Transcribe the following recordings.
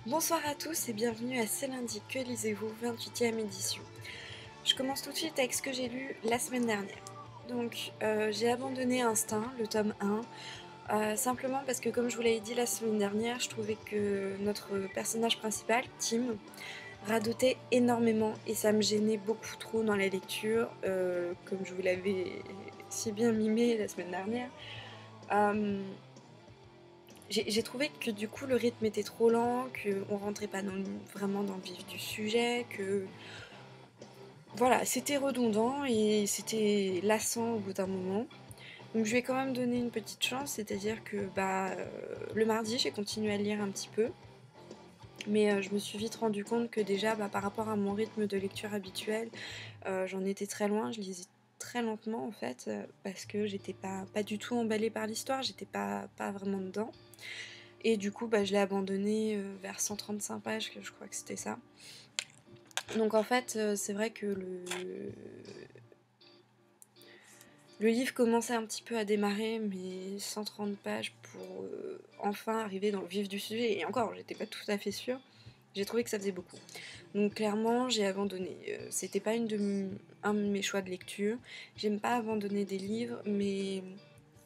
Bonsoir à tous et bienvenue à C'est lundi, que lisez-vous, 28e édition. Je commence tout de suite avec ce que j'ai lu la semaine dernière. Donc j'ai abandonné Instinct, le tome 1, simplement parce que comme je vous l'avais dit la semaine dernière, je trouvais que notre personnage principal, Tim, radotait énormément et ça me gênait beaucoup trop dans la lecture, comme je vous l'avais si bien mimé la semaine dernière. J'ai trouvé que du coup le rythme était trop lent, qu'on rentrait pas vraiment dans le vif du sujet, que voilà, c'était redondant et c'était lassant au bout d'un moment. Donc je vais quand même donner une petite chance, c'est-à-dire que le mardi j'ai continué à lire un petit peu, mais je me suis vite rendu compte que déjà par rapport à mon rythme de lecture habituel, j'en étais très loin, je lisais très lentement en fait, parce que j'étais pas du tout emballée par l'histoire, j'étais pas vraiment dedans. Et du coup, je l'ai abandonné vers 135 pages, que je crois que c'était ça. Donc en fait, c'est vrai que le livre commençait un petit peu à démarrer, mais 130 pages pour enfin arriver dans le vif du sujet. Et encore, j'étais pas tout à fait sûre. J'ai trouvé que ça faisait beaucoup. Donc clairement, j'ai abandonné. C'était pas un de mes choix de lecture. J'aime pas abandonner des livres, mais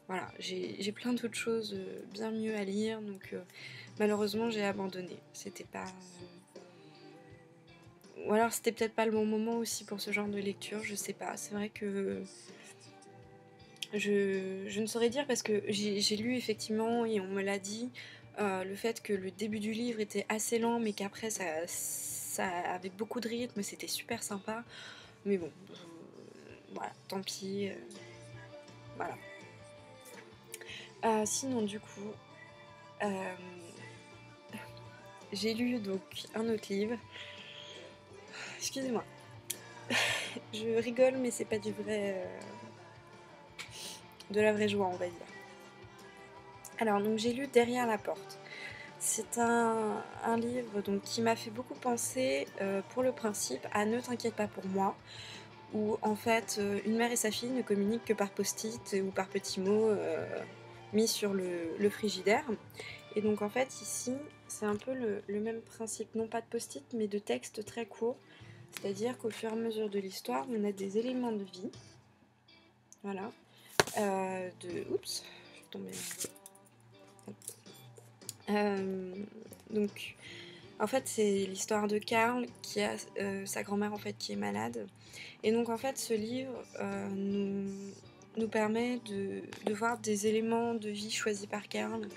voilà, j'ai plein d'autres choses bien mieux à lire, donc malheureusement j'ai abandonné. C'était pas... Ou alors c'était peut-être pas le bon moment aussi pour ce genre de lecture, je sais pas. C'est vrai que je ne saurais dire parce que j'ai lu effectivement et on me l'a dit, le fait que le début du livre était assez lent mais qu'après ça avait beaucoup de rythme, c'était super sympa. Mais bon, voilà, tant pis, voilà. Sinon du coup, euh, j'ai lu donc un autre livre. Excusez-moi, je rigole mais c'est pas du vrai, de la vraie joie on va dire. Alors donc j'ai lu Derrière la porte. C'est un livre donc, qui m'a fait beaucoup penser, pour le principe, à Ne t'inquiète pas pour moi, où en fait une mère et sa fille ne communiquent que par post-it ou par petits mots mis sur le frigidaire. Et donc en fait ici c'est un peu le même principe, non pas de post-it mais de texte très court, c'est-à-dire qu'au fur et à mesure de l'histoire on a des éléments de vie, voilà, oups, je suis tombée. Donc en fait c'est l'histoire de Karl qui a sa grand-mère en fait qui est malade. Et donc en fait ce livre nous permet de voir des éléments de vie choisis par Karl,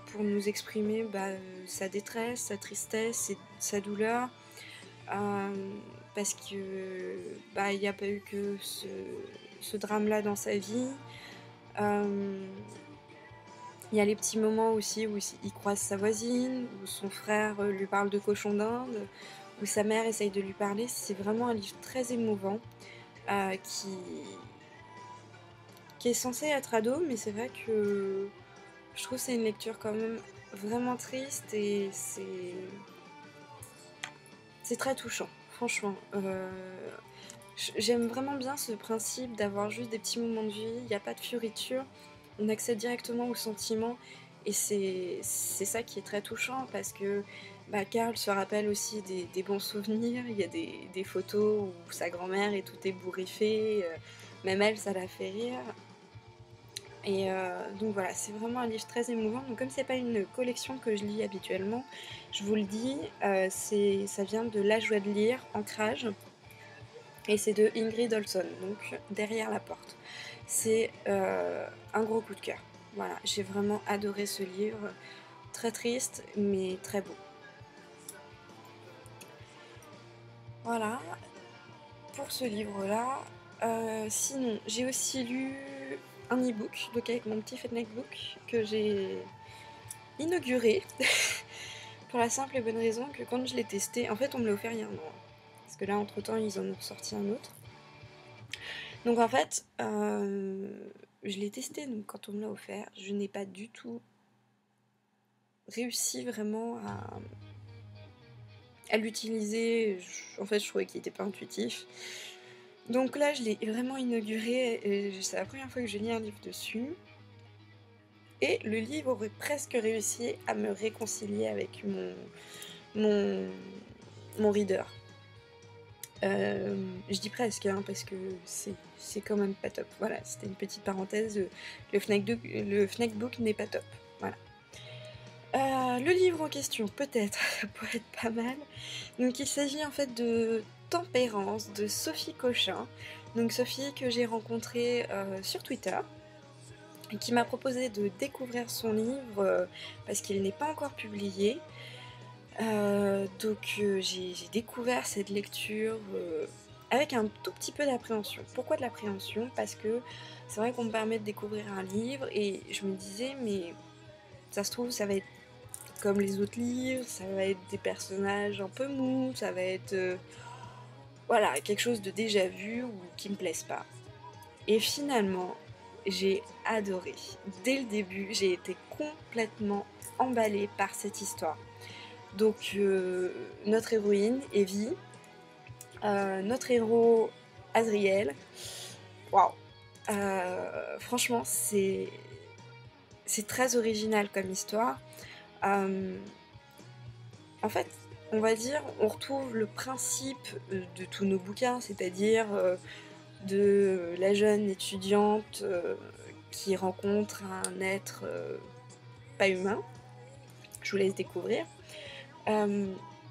pour nous exprimer sa détresse, sa tristesse, sa douleur, parce que il n'y a pas eu que ce drame-là dans sa vie. Il y a les petits moments aussi où il croise sa voisine, où son frère lui parle de cochon d'Inde, où sa mère essaye de lui parler. C'est vraiment un livre très émouvant, euh, qui, qui est censé être ado, mais c'est vrai que je trouve que c'est une lecture quand même vraiment triste et c'est très touchant, franchement. J'aime vraiment bien ce principe d'avoir juste des petits moments de vie, il n'y a pas de fioriture, on accède directement aux sentiments et c'est ça qui est très touchant parce que Karl se rappelle aussi des bons souvenirs, il y a des photos où sa grand-mère est tout ébouriffée, même elle ça la fait rire. Et donc voilà, c'est vraiment un livre très émouvant. Donc comme c'est pas une collection que je lis habituellement, je vous le dis, ça vient de La joie de lire, Ancrage, et c'est de Ingrid Olson, donc Derrière la porte. C'est un gros coup de cœur. Voilà, j'ai vraiment adoré ce livre, très triste mais très beau. Voilà, pour ce livre-là. Sinon, j'ai aussi lu un e-book, donc avec mon petit Fenneck Book, que j'ai inauguré. Pour la simple et bonne raison que quand je l'ai testé, en fait on me l'a offert il y a un an. Parce que là entre temps ils en ont sorti un autre. Donc en fait, je l'ai testé donc quand on me l'a offert, je n'ai pas du tout réussi vraiment à l'utiliser. En fait je trouvais qu'il n'était pas intuitif. Donc là je l'ai vraiment inauguré et c'est la première fois que je lis un livre dessus. et le livre aurait presque réussi à me réconcilier avec mon, mon reader. Je dis presque, hein, parce que c'est quand même pas top. Voilà, c'était une petite parenthèse, le Fnac Book n'est pas top. Voilà. Le livre en question, peut-être, ça pourrait être pas mal. Donc il s'agit en fait de Tempérance de Sophie Cochin. Donc Sophie que j'ai rencontrée sur Twitter et qui m'a proposé de découvrir son livre parce qu'il n'est pas encore publié. Donc j'ai découvert cette lecture avec un tout petit peu d'appréhension. Pourquoi de l'appréhension? Parce que c'est vrai qu'on me permet de découvrir un livre et je me disais mais ça se trouve ça va être comme les autres livres, ça va être des personnages un peu mous, ça va être voilà, quelque chose de déjà vu ou qui me plaise pas. Et finalement, j'ai adoré. Dès le début, j'ai été complètement emballée par cette histoire. Donc notre héroïne, Evie, notre héros, Azriel, waouh, franchement c'est très original comme histoire. En fait, on va dire, on retrouve le principe de tous nos bouquins, c'est-à-dire de la jeune étudiante qui rencontre un être pas humain. Je vous laisse découvrir.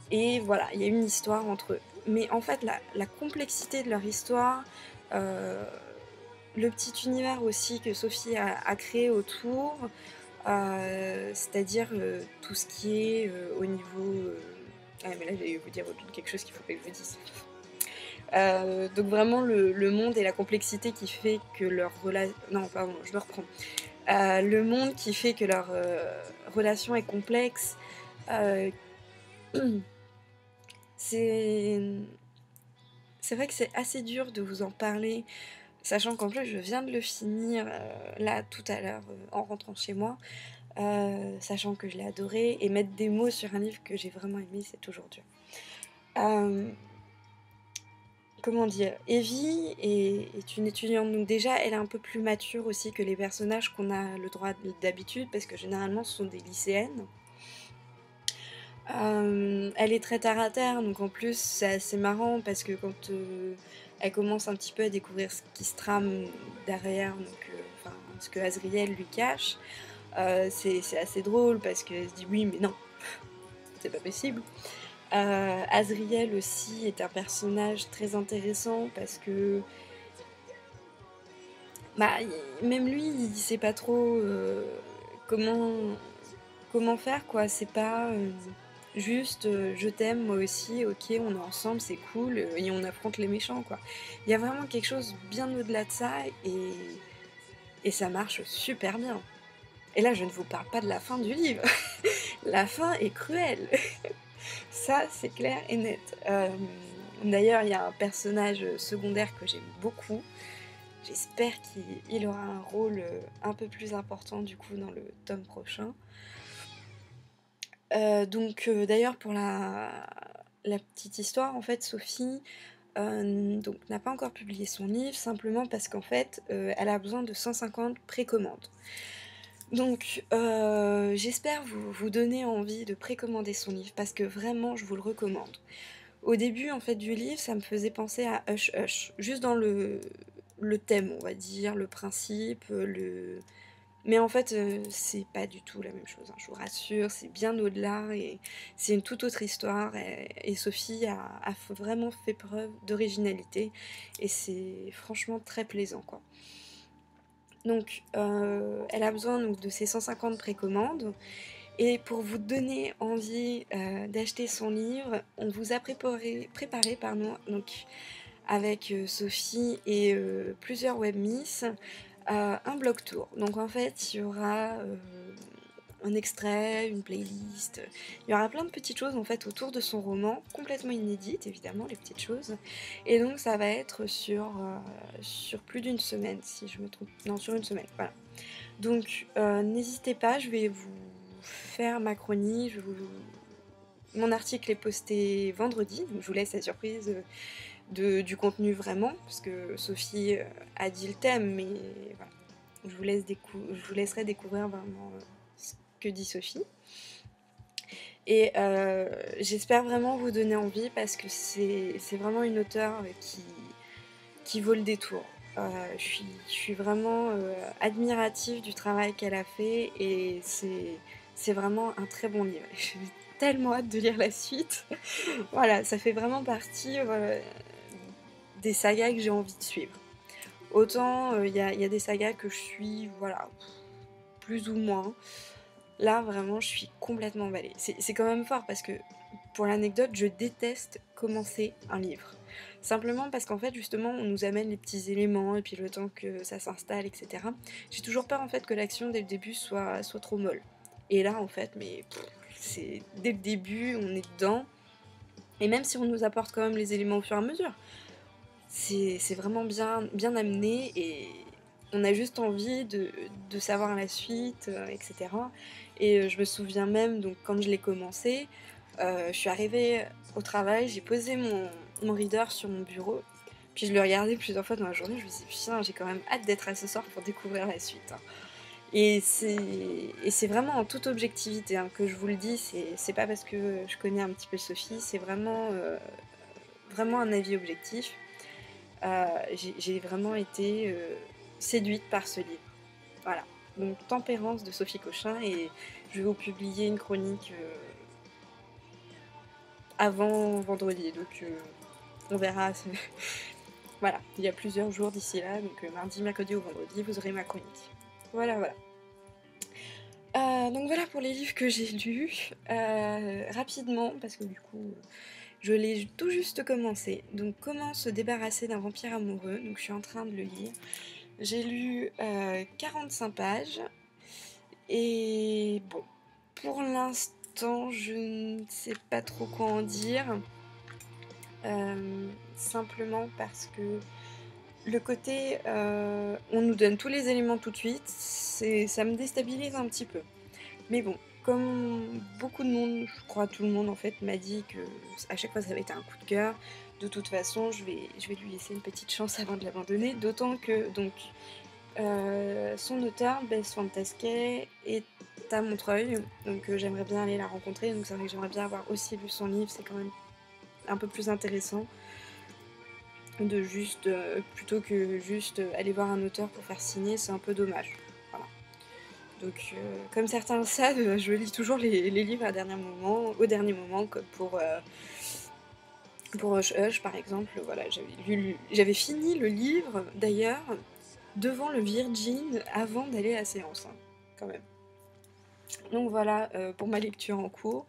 Et voilà, il y a une histoire entre eux. Mais en fait, la complexité de leur histoire, le petit univers aussi que Sophie a créé autour, c'est-à-dire tout ce qui est au niveau... Ah mais là j'allais vous dire quelque chose qu'il faut pas que je vous dise. Donc vraiment le monde et la complexité qui fait que leur relation... Non, pardon, je me reprends. Le monde qui fait que leur relation est complexe. C'est vrai que c'est assez dur de vous en parler, sachant qu'en plus je viens de le finir là tout à l'heure en rentrant chez moi, sachant que je l'ai adoré, et mettre des mots sur un livre que j'ai vraiment aimé, c'est toujours dur. Comment dire, Evie est une étudiante, donc déjà elle est un peu plus mature aussi que les personnages qu'on a le droit d'habitude, parce que généralement ce sont des lycéennes. Elle est très terre à terre, donc en plus c'est assez marrant parce que quand elle commence un petit peu à découvrir ce qui se trame derrière, donc ce que Azriel lui cache, c'est assez drôle parce qu'elle se dit oui mais non, c'est pas possible. Azriel aussi est un personnage très intéressant parce que bah, même lui il sait pas trop comment faire quoi, c'est pas juste je t'aime moi aussi, ok on est ensemble c'est cool et on affronte les méchants quoi. Il y a vraiment quelque chose bien au-delà de ça et ça marche super bien. Et là je ne vous parle pas de la fin du livre, la fin est cruelle, ça c'est clair et net. D'ailleurs il y a un personnage secondaire que j'aime beaucoup, j'espère qu'il aura un rôle un peu plus important du coup dans le tome prochain. D'ailleurs pour la petite histoire, en fait Sophie donc, n'a pas encore publié son livre, simplement parce qu'en fait elle a besoin de 150 précommandes. Donc j'espère vous donner envie de précommander son livre parce que vraiment je vous le recommande. Au début en fait du livre ça me faisait penser à Hush Hush, juste dans le thème on va dire, le principe, mais en fait, c'est pas du tout la même chose, hein, je vous rassure, c'est bien au-delà et c'est une toute autre histoire et Sophie a vraiment fait preuve d'originalité et c'est franchement très plaisant quoi. Donc elle a besoin donc, de ces 150 précommandes et pour vous donner envie d'acheter son livre, on vous a préparé pardon, donc, avec Sophie et plusieurs webmiss, un blog tour. Donc en fait, il y aura un extrait, une playlist, il y aura plein de petites choses en fait autour de son roman, complètement inédites évidemment les petites choses. Et donc ça va être sur plus d'une semaine si je me trompe. Non, sur une semaine, voilà. Donc n'hésitez pas, je vais vous faire ma chronique, mon article est posté vendredi, donc je vous laisse la surprise du contenu vraiment, parce que Sophie a dit le thème, mais voilà. je vous laisserai découvrir vraiment ce que dit Sophie. Et j'espère vraiment vous donner envie parce que c'est vraiment une auteure qui vaut le détour. Je suis vraiment admirative du travail qu'elle a fait et c'est vraiment un très bon livre. J'ai tellement hâte de lire la suite. Voilà, ça fait vraiment partie des sagas que j'ai envie de suivre. Autant il y a des sagas que je suis, voilà, plus ou moins. Là, vraiment, je suis complètement emballée. C'est quand même fort parce que, pour l'anecdote, je déteste commencer un livre. Simplement parce qu'en fait, justement, on nous amène les petits éléments et puis le temps que ça s'installe, etc. J'ai toujours peur, en fait, que l'action, dès le début, soit trop molle. Et là, en fait, mais c'est dès le début, on est dedans. Et même si on nous apporte quand même les éléments au fur et à mesure, c'est vraiment bien amené et on a juste envie de savoir la suite, etc. Et je me souviens même, donc quand je l'ai commencé, je suis arrivée au travail, j'ai posé mon reader sur mon bureau, puis je le regardais plusieurs fois dans la journée, je me disais putain, j'ai quand même hâte d'être à ce soir pour découvrir la suite, hein. Et c'est vraiment en toute objectivité, hein, que je vous le dis, c'est pas parce que je connais un petit peu Sophie, c'est vraiment un avis objectif. J'ai vraiment été séduite par ce livre. Voilà. Donc Tempérance de Sophie Cochin et je vais vous publier une chronique avant vendredi. Donc on verra. Voilà, il y a plusieurs jours d'ici là. Donc mardi, mercredi ou vendredi, vous aurez ma chronique. Voilà, voilà. Donc voilà pour les livres que j'ai lus. Rapidement, parce que du coup... Je l'ai tout juste commencé. Donc comment se débarrasser d'un vampire amoureux. Donc je suis en train de le lire. J'ai lu 45 pages. Et bon, pour l'instant, je ne sais pas trop quoi en dire. Simplement parce que le côté on nous donne tous les éléments tout de suite, ça me déstabilise un petit peu. Mais bon, comme beaucoup de monde, je crois tout le monde en fait, m'a dit que à chaque fois ça avait été un coup de cœur, de toute façon je vais lui laisser une petite chance avant de l'abandonner, d'autant que donc son auteur, Bess Fantasquet, est à Montreuil, donc j'aimerais bien aller la rencontrer, donc c'est vrai que j'aimerais bien avoir aussi lu son livre, c'est quand même un peu plus intéressant de juste, plutôt que juste aller voir un auteur pour faire signer, c'est un peu dommage. Voilà. Donc, comme certains le savent, je lis toujours les livres au dernier moment, comme pour Hush Hush par exemple. Voilà, j'avais fini le livre d'ailleurs devant le Virgin avant d'aller à la séance, hein, quand même. Donc voilà pour ma lecture en cours.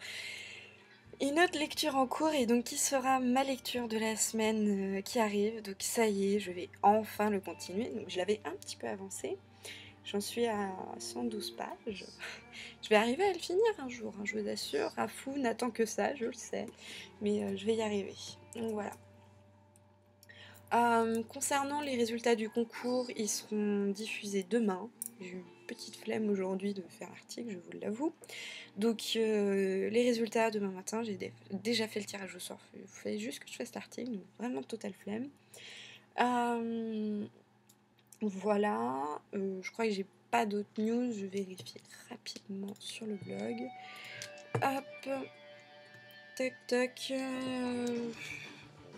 Une autre lecture en cours et donc qui sera ma lecture de la semaine qui arrive. Donc ça y est, je vais enfin le continuer. Donc je l'avais un petit peu avancé. J'en suis à 112 pages. Je vais arriver à le finir un jour, hein, je vous assure. Rafou n'attend que ça, je le sais. Mais je vais y arriver. Donc voilà. Concernant les résultats du concours, ils seront diffusés demain. J'ai eu une petite flemme aujourd'hui de faire l'article, je vous l'avoue. Donc les résultats demain matin, j'ai déjà fait le tirage au sort. Il fallait juste que je fasse l'article, donc vraiment total flemme. Voilà, je crois que j'ai pas d'autres news, je vérifie rapidement sur le blog. Hop, tac tac.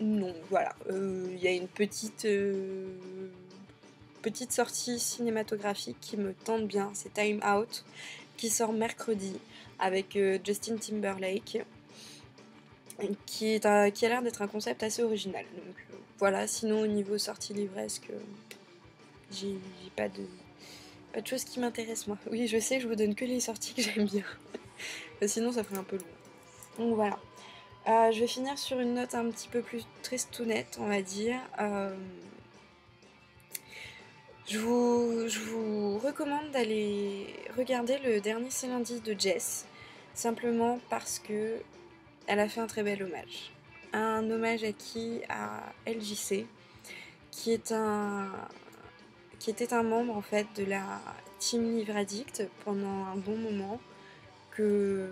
Non, voilà, il y a une petite sortie cinématographique qui me tente bien, c'est Time Out, qui sort mercredi avec Justin Timberlake, qui a l'air d'être un concept assez original. Donc voilà, sinon au niveau sortie livresque, j'ai pas de choses qui m'intéressent moi. Oui, je sais, je vous donne que les sorties que j'aime bien. Sinon ça ferait un peu long. Donc voilà. Je vais finir sur une note un petit peu plus tristounette, on va dire. Je vous recommande d'aller regarder le dernier C'est lundi de Jess, simplement parce que elle a fait un très bel hommage. Un hommage à qui? À LJC, qui était un membre en fait de la team Livre Addict pendant un bon moment, que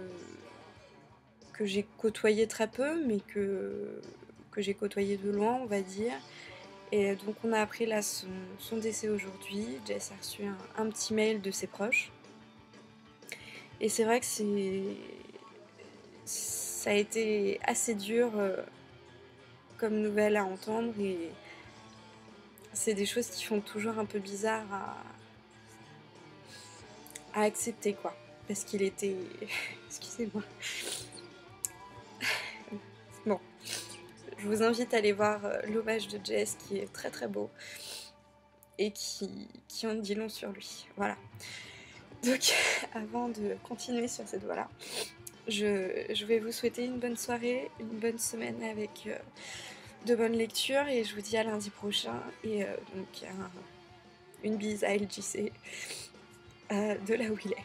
j'ai côtoyé très peu, mais que j'ai côtoyé de loin, on va dire, Et donc on a appris là son décès aujourd'hui. Jess a reçu un petit mail de ses proches. Et c'est vrai que ça a été assez dur comme nouvelle à entendre, et c'est des choses qui font toujours un peu bizarre à accepter, quoi. Parce qu'il était... Excusez-moi. Bon, je vous invite à aller voir l'hommage de Jess, qui est très très beau et qui en dit long sur lui. Voilà. Donc, avant de continuer sur cette voie-là, je vais vous souhaiter une bonne soirée, une bonne semaine avec de bonnes lectures, et je vous dis à lundi prochain. Et donc, une bise à LJC de là où il est.